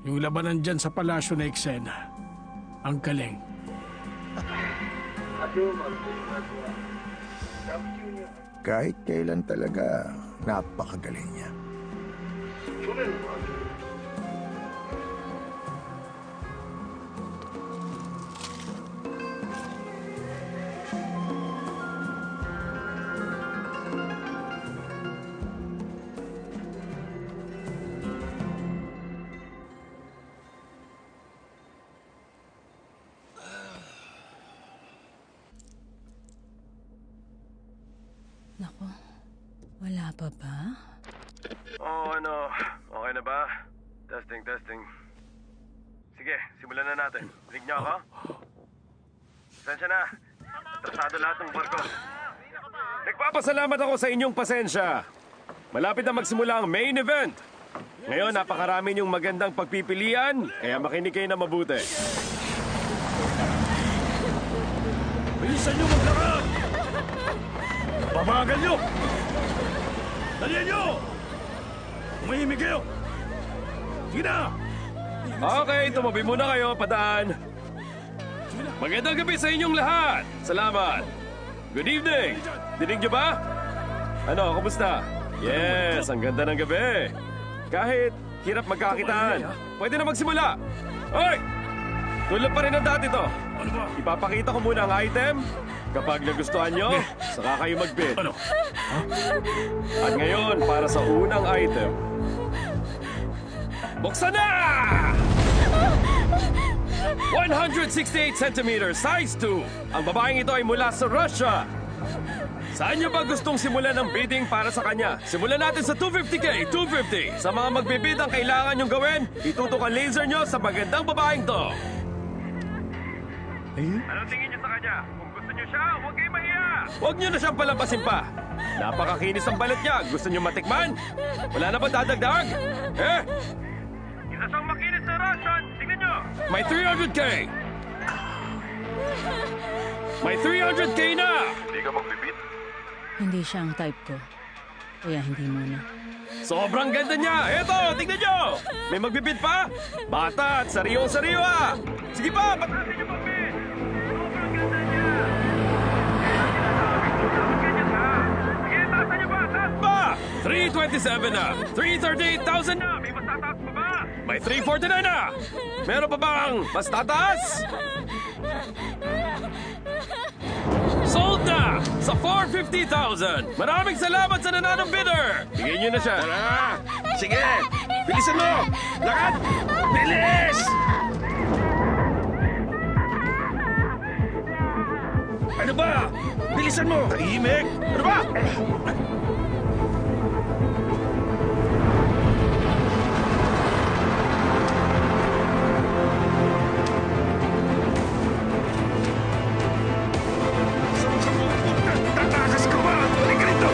Yung labanan dyan sa palasyo na eksena. Ang galing. Kahit kailan talaga, napakagaling niya. Naku, wala pa ba? ano, okay na ba? Testing. Sige, simulan na natin. Rinig niyo ako? Pasensya na. Atrasado lahat ng barko. Nagpapasalamat ako sa inyong pasensya. Malapit na magsimula ang main event. Ngayon, napakarami niyong magandang pagpipilian, kaya makinig kayo na mabuti. Bilisan niyo maglakad! Babagal niyo! Dalihan niyo! Umahimik kayo! Sige na! Okay, tumabi muna kayo, padaan. Magandang gabi sa inyong lahat. Salamat. Good evening. Dinig niyo ba? Ano, kumusta? Yes, ang ganda ng gabi. Kahit hirap magkakitaan, pwede na magsimula. Hoy! Tulad pa rin ang dati to. Ipapakita ko muna ang item. Kapag nagustuhan nyo, saka kayo mag-bid. Ano? At ngayon, para sa unang item. Buksan na! 168 centimeters, size 2. Ang babaeng ito ay mula sa Russia. Saan niyo ba gustong simulan ng bidding para sa kanya? Simulan natin sa 250K, 250. Sa mga magbibid ang kailangan niyong gawin, itutok ang laser niyo sa magandang babaeng to. Anong tingin niyo sa kanya? Kung gusto niyo siya, huwag kayong mahiya. Huwag niyo na siyang palampasin pa. Napakakinis ang balat niya. Gusto niyo matikman? Wala na ba dadagdag? Isa siyang makinis na Russian. Tingnan niyo. May 300K. May 300K na. Hindi ka magbibid? Hindi siya ang type ko. Kaya hindi muna. Sobrang ganda niya! Eto, tignan niyo! May magbibid pa? Bata at sariwa-sariwa! Sige pa, patasin niyo pang bid! Sobrang ganda niya! Sige, taasan niyo pa! Taas pa! 327 na! 338,000 na! May mas tataas pa ba? May 349 na! Meron pa bang mas tataas? Sold na! Sa 450,000! Maraming salamat sa nananong bidder! Bigyan niyo na siya! Tara! Sige! Bilisan mo! Lakad! Bilis! Ano ba? Bilisan mo! Tahimik! Ano ba? Tatakas ka ba? Balik ka rito!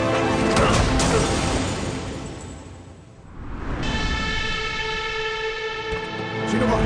Sino ba?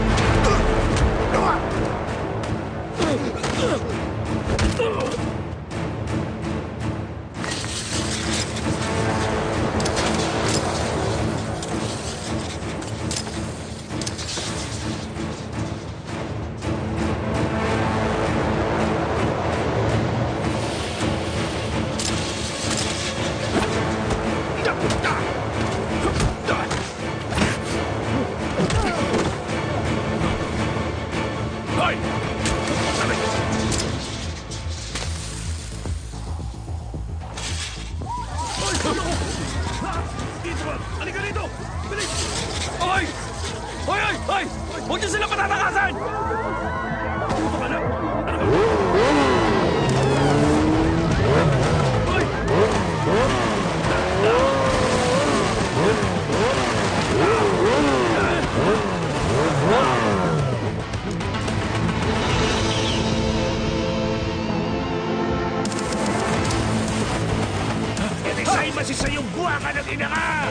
kasi sa iyong buwaka ng ina ka!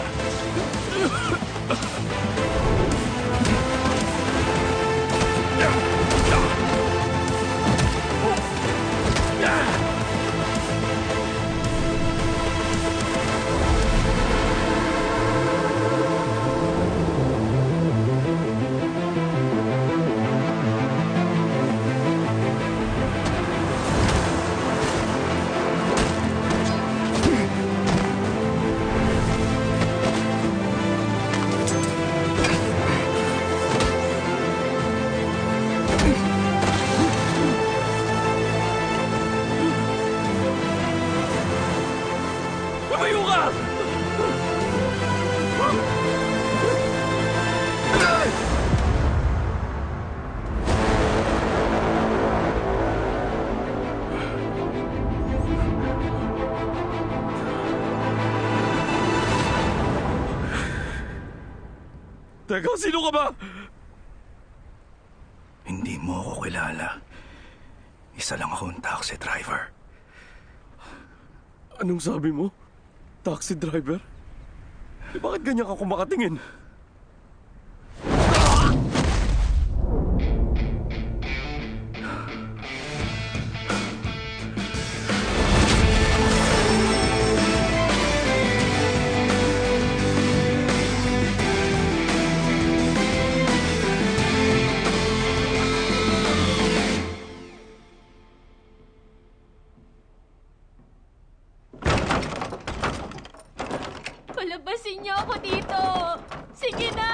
Lumayo ka! Teka, sino ka ba? Hindi mo ako kilala. Isa lang akong taxi driver. Anong sabi mo? Taxi driver? Bakit ganyan ka kumakatingin? Palabasin niyo ako dito! Sige na!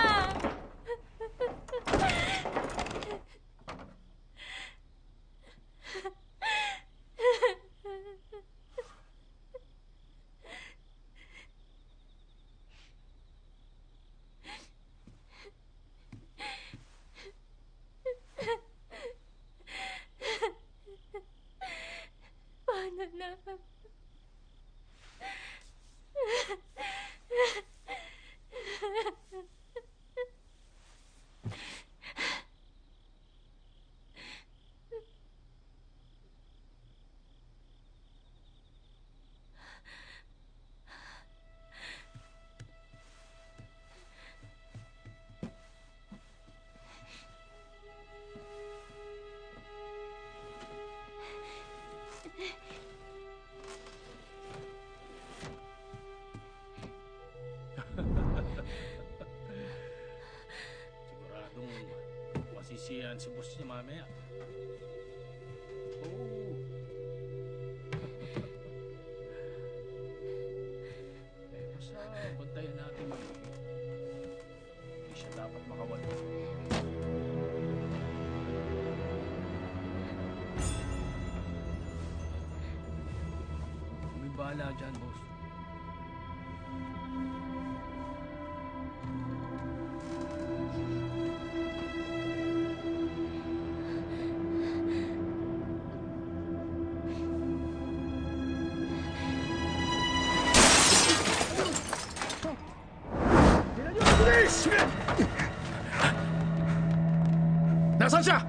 Paano na? Siguradong masisiyahan si boss niya mamaya. Oo. Basta bantayan natin. Hindi siya dapat makawala. May bahala dyan, boss. Nasaan siya?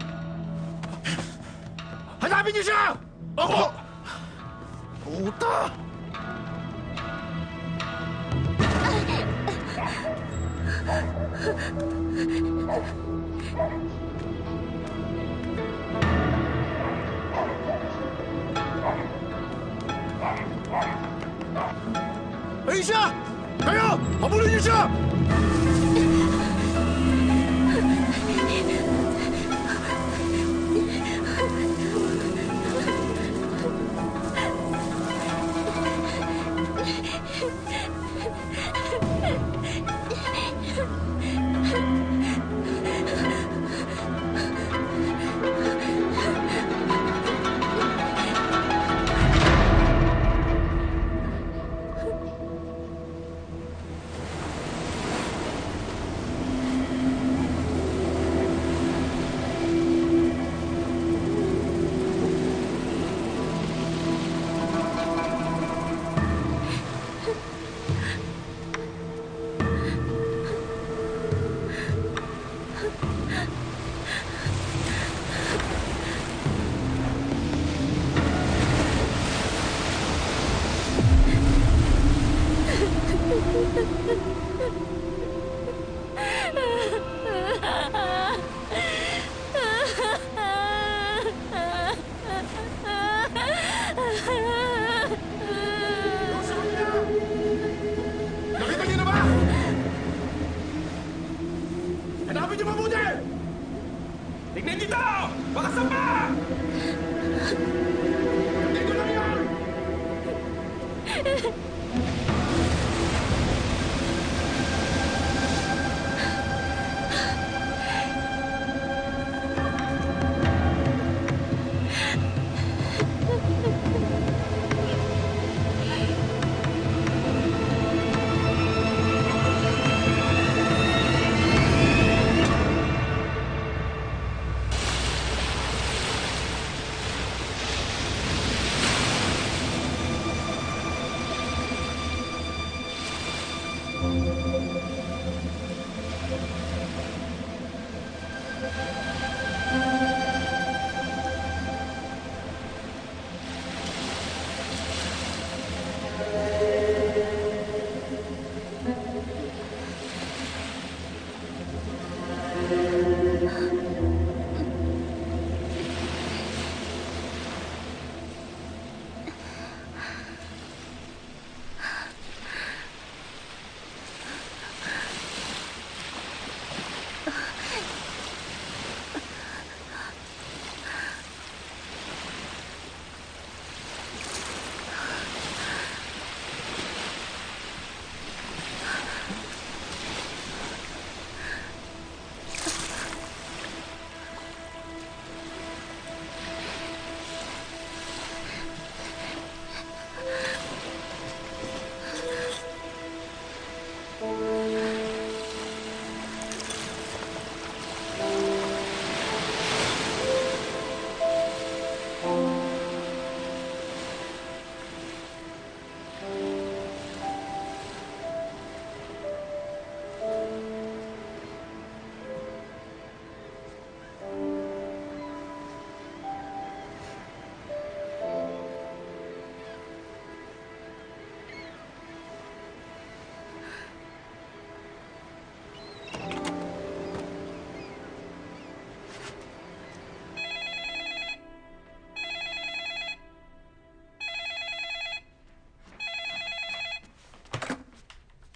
Hanapin niyo siya! Opo! Puta! Ayun siya! Kayo! Habulin niyo siya!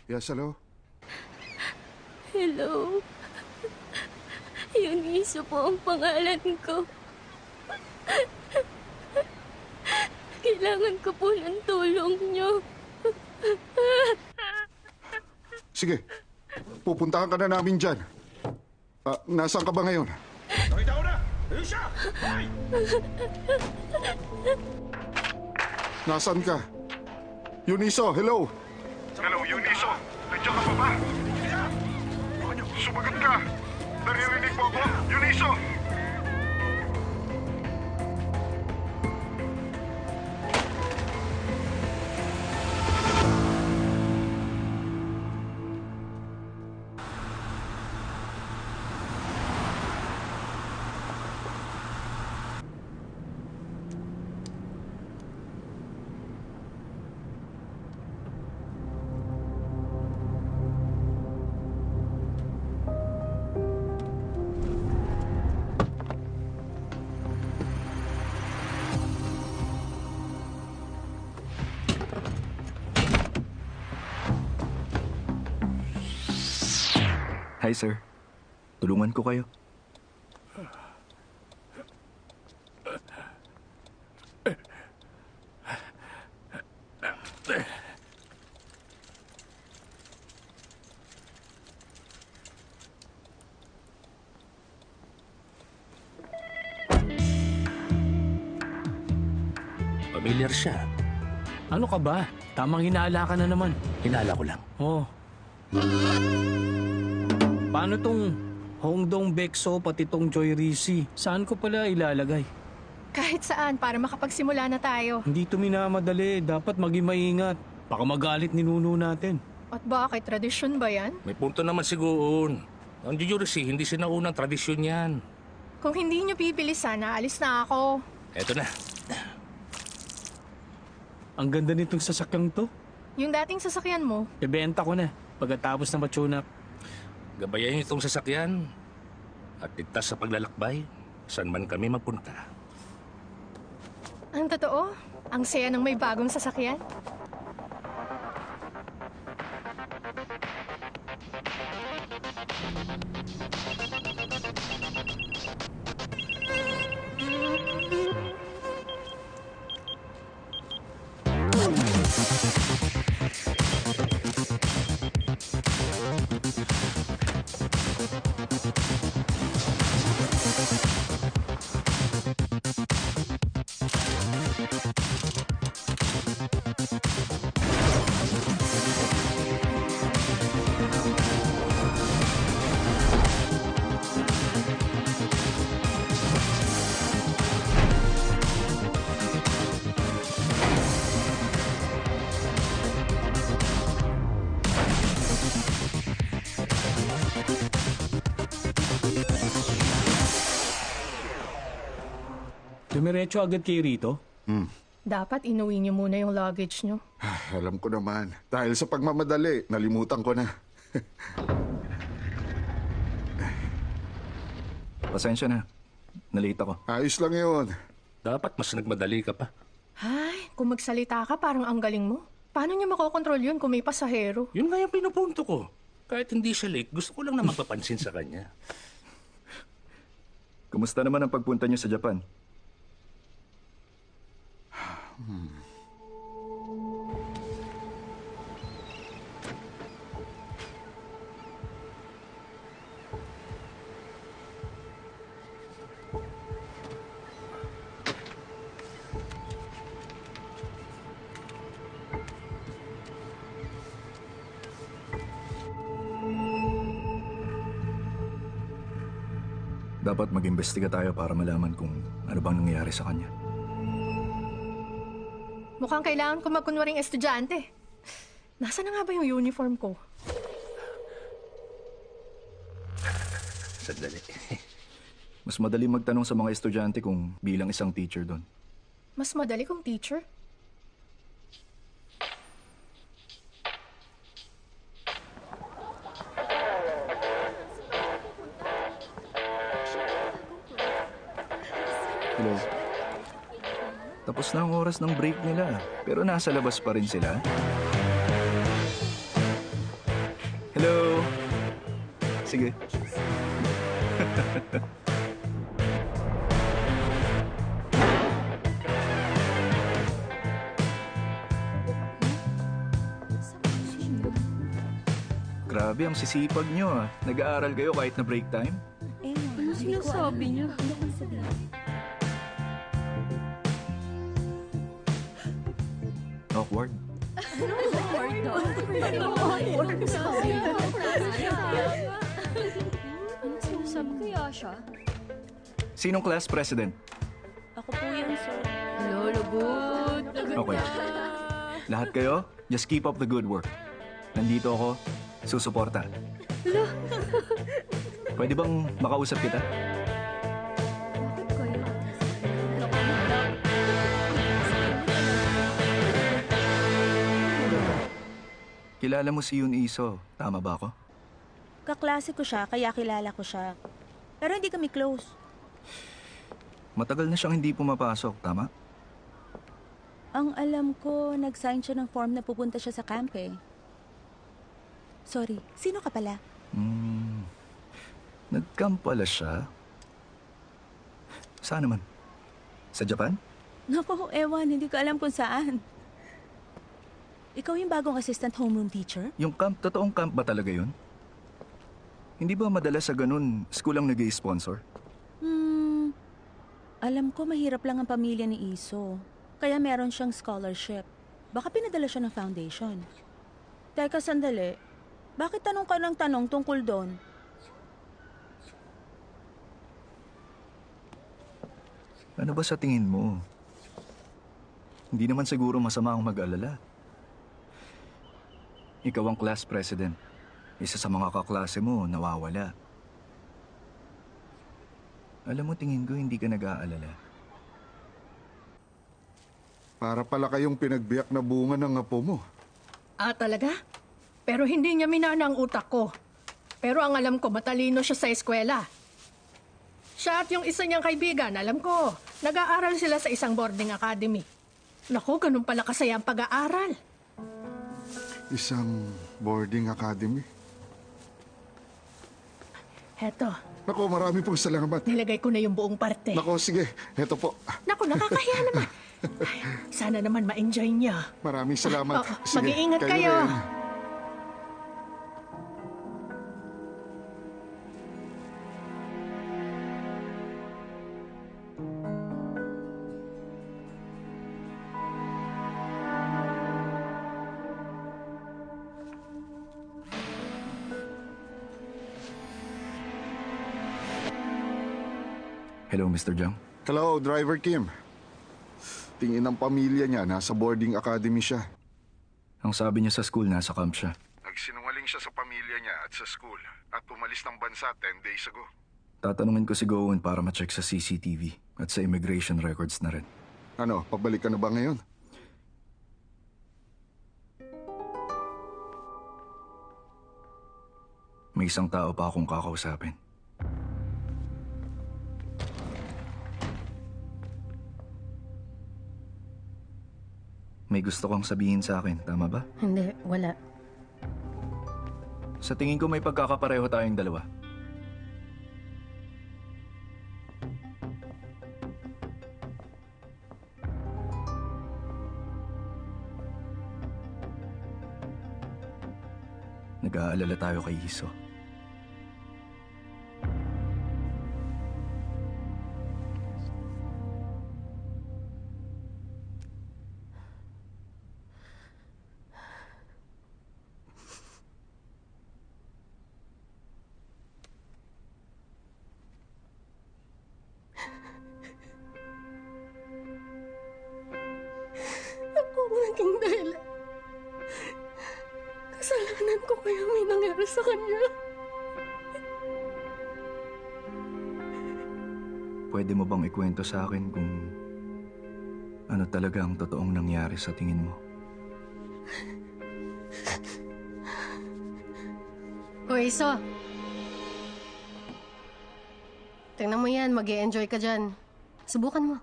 Yes, hello? Hello. Eunice po ang pangalan ko. Kailangan ko po ng tulong niyo. Sige, pupuntahan ka na namin dyan. Nasaan ka ba ngayon? Nakita ko na! Ayun siya! Nasaan ka? Eunice, hello! Hello, Eunice. Nandiyan ka pa ba? Sumagot ka. Naririnig mo ako, Eunice. Hi, sir. Tulungan ko kayo. Familiar siya. Ano ka ba? Tamang hinala ka na naman. Hinala ko lang. Oh. Paano tong Hongdong Bekso pati tong Joy Risi? Saan ko pala ilalagay? Kahit saan, para makapagsimula na tayo. Hindi ito minamadali. Dapat maging maingat. Baka magalit ni Nuno natin. At bakit? Tradisyon ba yan? May punto naman siguro. Ang Jujurisi, hindi sinaunang tradisyon yan. Kung hindi nyo pipilisan, aalis na ako. Eto na. Ang ganda nitong sasakyang to. Yung dating sasakyan mo, Ibenta ko na pagkatapos na matsunak. Gabayan niyo itong sasakyan. At ligtas sa paglalakbay, saan man kami magpunta. ang totoo, ang saya ng may bagong sasakyan. Dumiretso agad kayo rito? Dapat inuwi nyo muna yung luggage nyo. Alam ko naman. Dahil sa pagmamadali, nalimutan ko na. Pasensya na. Nalate ako. Ayos lang yun. Dapat mas nagmadali ka pa. Ay, kung magsalita ka, parang ang galing mo. Paano nyo makokontrol yun kung may pasahero? Yun nga yung pinupunto ko. Kahit hindi siya late, gusto ko lang na magpapansin sa kanya. Kumusta naman ang pagpunta niyo sa Japan? Dapat mag-imbestiga tayo para malaman kung ano bang nangyayari sa kanya. Mukhang kailangan ko magkunwaring estudyante. Nasaan na nga ba yung uniform ko? Sandali. Mas madali magtanong sa mga estudyante kung bilang isang teacher doon. Mas madali kong teacher? Hello? Tapos na ang oras ng break nila, pero nasa labas pa rin sila. Hello. Sige. Grabe, ang sisipag nyo ah. Nag-aaral kayo kahit na break time? Ano sinasabi niya? Awkward. Ano sinasabi kaya siya? Sinong class president? Ako po yan, sir. Lolo, good. Okay. Lahat kayo, just keep up the good work. Nandito ako, susuporta. Pwede bang makausap kita? Bakit kaya? Kilala mo si Yun Iso, tama ba ako? Kaklase ko siya, kaya kilala ko siya. Pero hindi kami close. Matagal na siyang hindi pumapasok, tama? Ang alam ko, nag-sign siya ng form na pupunta siya sa camp eh. Sorry, sino ka pala? Nag-camp pala siya. Saan naman? Sa Japan? Naku, ewan, hindi ko alam kung saan. Ikaw yung bagong assistant homeroom teacher? Yung camp, totoong camp ba talaga yun? Hindi ba madalas sa ganun, school ang nag-i-sponsor? Alam ko mahirap lang ang pamilya ni Iso. Kaya meron siyang scholarship. Baka pinadala siya ng foundation. Teka, sandali. Bakit tanong ka ng tanong tungkol doon? Ano ba sa tingin mo? Hindi naman siguro masama ang mag-alala. Ikaw ang class president. Isa sa mga kaklase mo, nawawala. Alam mo, tingin ko hindi ka nag-aalala. Para pala kayong pinagbiyak na bunga ng apo mo. Ah, talaga? Pero hindi niya minana ang utak ko. Pero ang alam ko, matalino siya sa eskwela. Siya at yung isa niyang kaibigan, alam ko, nag-aaral sila sa isang boarding academy. Naku, ganun pala kasaya ang pag-aaral. Isang boarding academy. Heto, Nako, marami pong salamat. nilagay ko na yung buong parte. Nako, sige. Heto po. Naku, nakakahiya naman. Ay, sana naman ma-enjoy niya. Maraming salamat. Oo, mag-iingat kayo. rin. Hello, Mr. Jiang. Hello, Driver Kim. Tingin ng pamilya niya, nasa boarding academy siya. Ang sabi niya sa school, nasa camp siya. Nagsinungaling siya sa pamilya niya at sa school at umalis ng bansa 10 days ago. Tatanungin ko si Gowen para ma-check sa CCTV at sa immigration records na rin. Ano, pabalik ka na ba ngayon? May isang tao pa akong kakausapin. May gusto kang sabihin sa akin, tama ba? Hindi, wala. Sa tingin ko may pagkakapareho tayong dalawa. Nag-aalala tayo kay Iso. Ako ang naging dahilan. Kasalanan ko kaya may nangyari sa kanya. Pwede mo bang ikwento sa akin kung ano talaga ang totoong nangyari sa tingin mo? O Iso. Tingnan mo yan, mag-e-enjoy ka dyan. Subukan mo.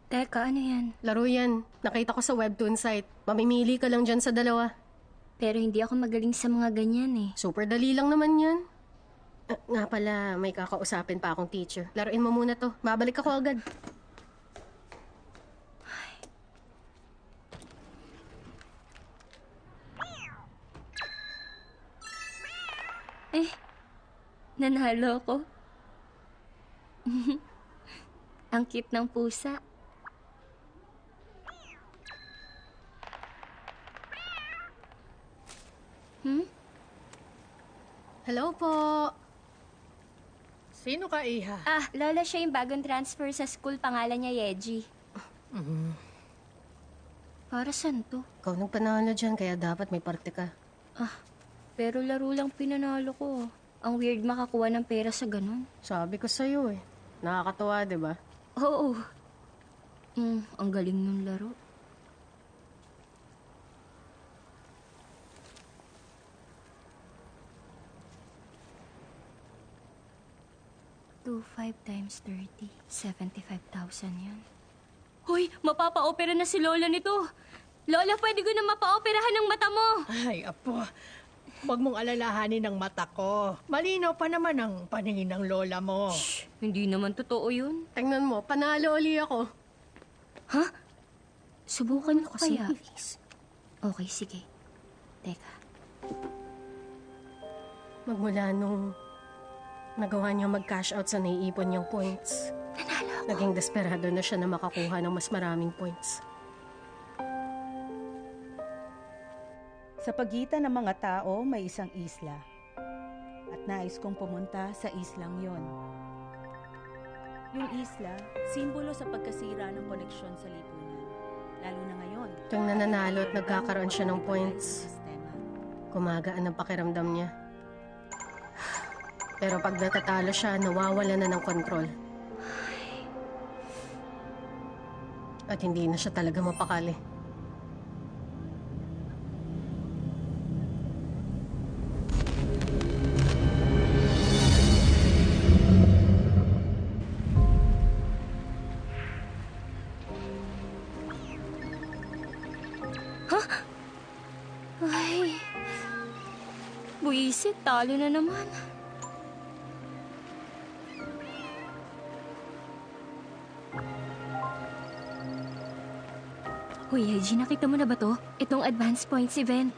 Teka, ano yan? Laro yan. Nakita ko sa webtoon site. Mamimili ka lang dyan sa dalawa. Pero hindi ako magaling sa mga ganyan eh. Super dali lang naman yan. Nga pala, may kakausapin pa akong teacher. Laruin mo muna to. Babalik ako agad. Nanalo ko. Ang cute ng pusa. Hello po. Sino ka, Iha? Lola, siya yung bagong transfer sa school. Pangalan niya Yeji. Para saan to? Ikaw nang panalo dyan, kaya dapat may parte ka. Pero laro lang pinanalo ko. Ang weird makakuha ng pera sa ganun. Sabi ko sa'yo eh. Nakakatawa, di ba? Oo. Ang galing ng laro. $25 times 30. 75,000 yan. Hoy, mapapa-opera na si Lola nito. Lola, pwede ko na mapa-operahan ng mata mo. Ay, apo. Huwag mong alalahanin ang mata ko. Malinaw pa naman ang paningin ng lola mo. Hindi naman totoo yun. Tingnan mo, panalo uli ako. Ha? Subukan ko kaya. Okay, sige. Teka. Magmula nung nagawa niya mag-cash out sa naiipon niyang points, naging desperado na siya na makakuha ng mas maraming points. Sa pagitan ng mga tao, may isang isla. At nais kong pumunta sa islang yon. Yung isla, simbolo sa pagkasira ng koneksyon sa lipunan. Lalo na ngayon. Tuwing nananalo at nagkakaroon siya ng points, gumagaan ang pakiramdam niya. Pero pag natatalo siya, nawawala na ng kontrol. At hindi na siya talaga mapakali. Buisit, talo na naman. Uy, Yeji, nakita mo na ba to? Itong advance points event.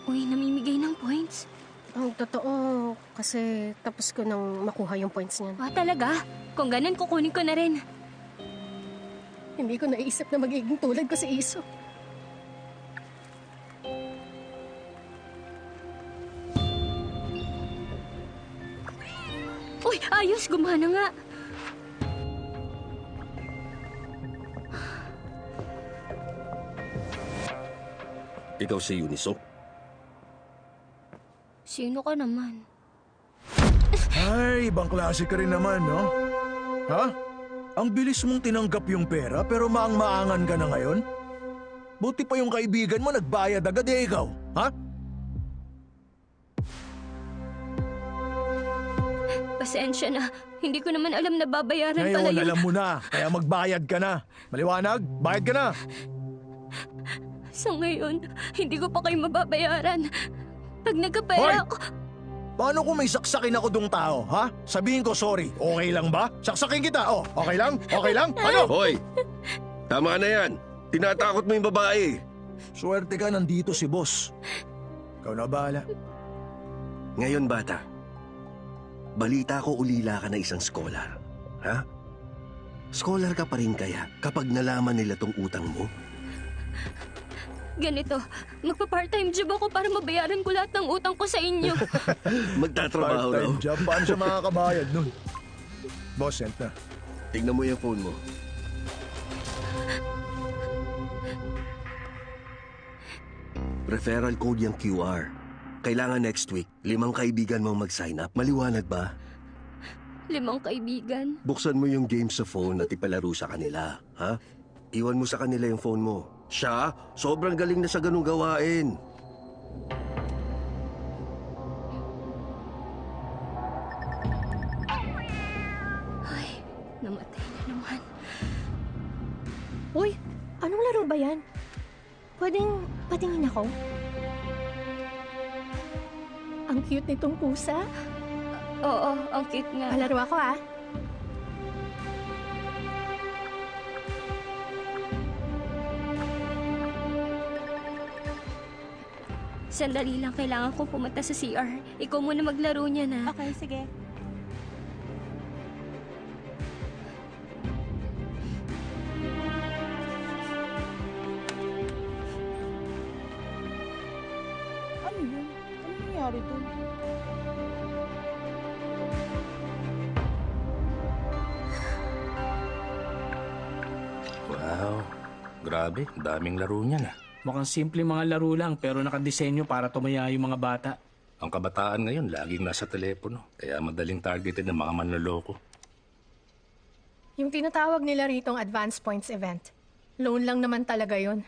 Uy, namimigay ng points. Ang totoo, kasi tapos ko nang makuha yung points niyan. Talaga? Kung ganun, kukunin ko na rin. Hindi ko naisip na magiging tulad ko si Iso. Uy, ayos, gumana nga. Ikaw si Uniso? Sino ka naman? Ay, ibang klase ka rin naman, no? Ha? Ang bilis mong tinanggap yung pera pero maang-maangan ka na ngayon? Buti pa yung kaibigan mo nagbayad agad ikaw, ha? Pasensya na. Hindi ko naman alam na babayaran pala Ngayon, yun. alam mo na. Kaya magbayad ka na. Maliwanag? Bayad ka na. Sa ngayon, hindi ko pa kayo mababayaran. Pag nagkapera ako... Paano kung may saksakin ako dong tao, ha? Sabihin ko sorry. Okay lang ba? Saksakin kita, oh. Okay lang? Okay lang? Ano? Hoy! Tama na yan. Tinatakot mo yung babae. Swerte ka, nandito si boss. Ikaw na bahala. Ngayon, bata. Balita ko ulila ka na isang scholar. Ha? Scholar ka pa rin kaya kapag nalaman nila tong utang mo? Ganito, magpa-part-time job ako para mabayaran ko lahat ng utang ko sa inyo. Magtatrabaho raw. Part-time job? Paano siya makakabayad nun? Boss, sent na. Tignan mo yung phone mo. Referral code yung QR. Kailangan next week, 5 kaibigan mong mag-sign up. Maliwanag ba? 5 kaibigan? Buksan mo yung game sa phone at ipalaro sa kanila. Ha? Iwan mo sa kanila yung phone mo. Siya, sobrang galing na sa ganung gawain. Ay, namatay na naman. Uy, anong laro ba yan? Pwedeng patingin ako? Ang cute nitong pusa. Oo, ang cute nga. Palaro ako ah. Sandali lang, kailangan kong pumunta sa CR. Ikaw muna maglaro niya na. Okay, sige. Ano yun? Ano nangyari doon? Wow, grabe, daming laro niyan ah. Mukhang simple mga laro lang pero nakadisenyo para tumaya yung mga bata. Ang kabataan ngayon laging nasa telepono, kaya madaling targeted ng mga manloloko. Yung tinatawag nila ritong advance points event. Loan lang naman talaga yun.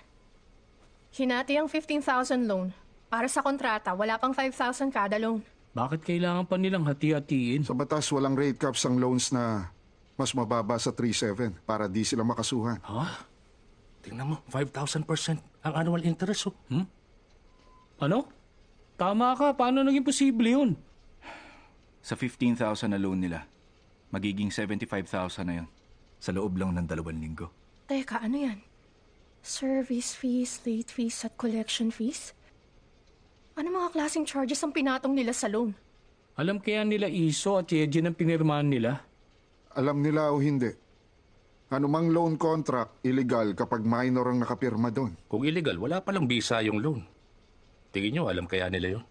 Hinati ang 15,000 loan. Para sa kontrata, wala pang 5,000 kada loan. Bakit kailangan pa nilang hati-hatiin? Sa batas, walang rate caps ang loans na mas mababa sa 3.7 para di sila makasuhan. Ha? Tingnan mo, 5,000% ang annual interest oh. Ano? Tama ka, paano naging posible yun? Sa 15,000 na loan nila, magiging 75,000 na yun. Sa loob lang ng 2 linggo. Teka, ano yan? Service fees, late fees, at collection fees? Ano mga klaseng charges ang pinatong nila sa loan? Alam kaya nila Iso at Yeji ang pinirmahan nila? Alam nila o hindi. Anumang loan contract, illegal kapag minor ang nakapirma doon. Kung illegal, wala palang visa yung loan. Tingin nyo, alam kaya nila yun?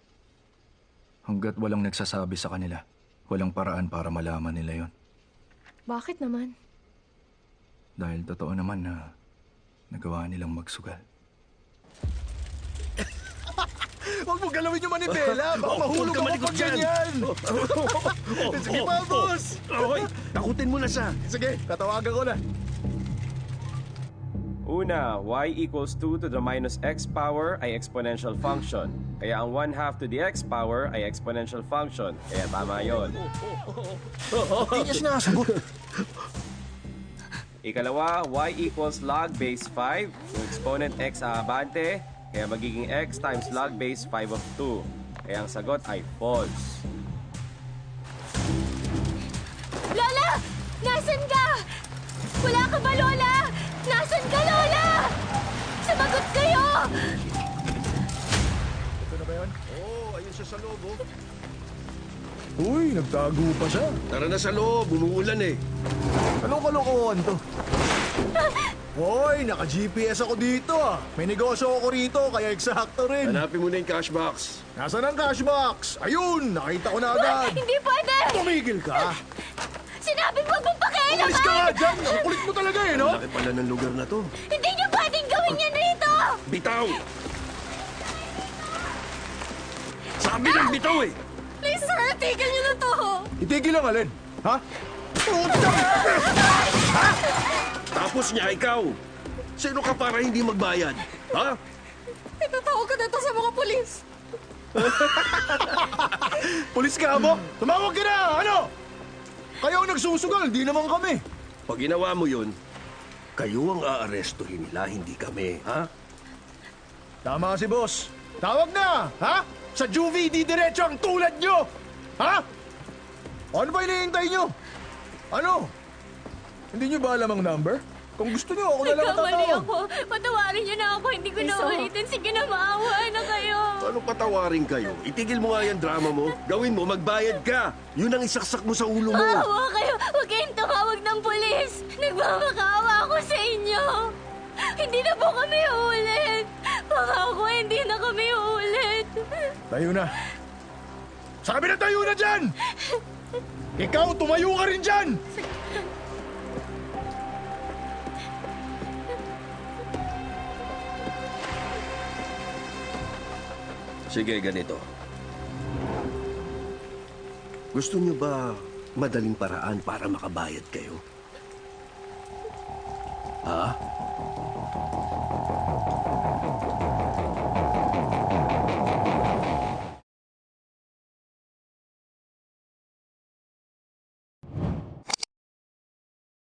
Hanggat walang nagsasabi sa kanila, walang paraan para malaman nila yon. Bakit naman? Dahil totoo naman na nagawa nilang magsugal. Huwag mo galawin yung manibela! Baka mahulog ako pag ganyan! Sige pa, boss! Okay, takutin mo na siya. Sige, tatawagan ko na. Una, y equals 2 to the minus x power ay exponential function. Kaya ang 1/2 to the x power ay exponential function. Kaya tama yon. Hindi niya sinasagot. Ikalawa, y equals log base 5. Yung exponent x aabante, kaya magiging x times log base 5 of 2. Kaya ang sagot ay false. Lola! Nasaan ka? Wala ka ba, Lola? Nasaan ka, Lola? Sumagot kayo! Ito na ba yun? Oh, ayun siya sa loob, oh. Uy, nagtago pa siya. Tara na sa loob, umuulan eh. Anong kalokohan to? Hoy, naka-GPS ako dito ah. May negosyo ako rito, kaya eksakto rin. Hanapin mo na yung cash box. Nasaan ang cash box? Ayun, nakita ko na agad. Hindi pwede! Tumigil ka. Sinabi mo mong pakialaman! Umalis ka nga dyan! Ang kulit mo talaga eh, no? Laki pala ng lugar na to. Hindi niyo pwedeng gawin yan rito! Bitaw! Sabi ng bitaw eh! Please, sir, tigil niyo na to! Itigil ang alin, ha? Tapos niya, ikaw! Sino ka para hindi magbayad? Ha? Itatawag ko na to sa mga polis! Pulis ka mo? Tumawag ka na! Ano? Kayo ang nagsusugal, di naman kami. Pag ginawa mo yun, kayo ang aarestuhin nila, hindi kami, ha? Tama si boss. Tawag na, ha? Sa juvie, di diretso ang tulad nyo! Ha? Ano ba hinihintay nyo? Ano? Hindi nyo ba alam ang number? Kung gusto nyo, ako na lang Nagkamali tatawag. ako. Patawarin niyo na ako. Hindi ko na Iso. ulitin. Sige na, maawa na kayo. Ano patawarin kayo? Itigil mo nga yung drama mo. Gawin mo, magbayad ka. Yun ang isaksak mo sa ulo mo. Maawa kayo. Huwag kayong tumawag ng pulis. Nagmamakaawa ako sa inyo. Hindi na po kami uulit. Pangako, hindi na kami uulit. Tayo na. Sabi na tayo na dyan! Ikaw, tumayo ka rin dyan! Sige, ganito. Gusto niyo ba madaling paraan para makabayad kayo? Ha?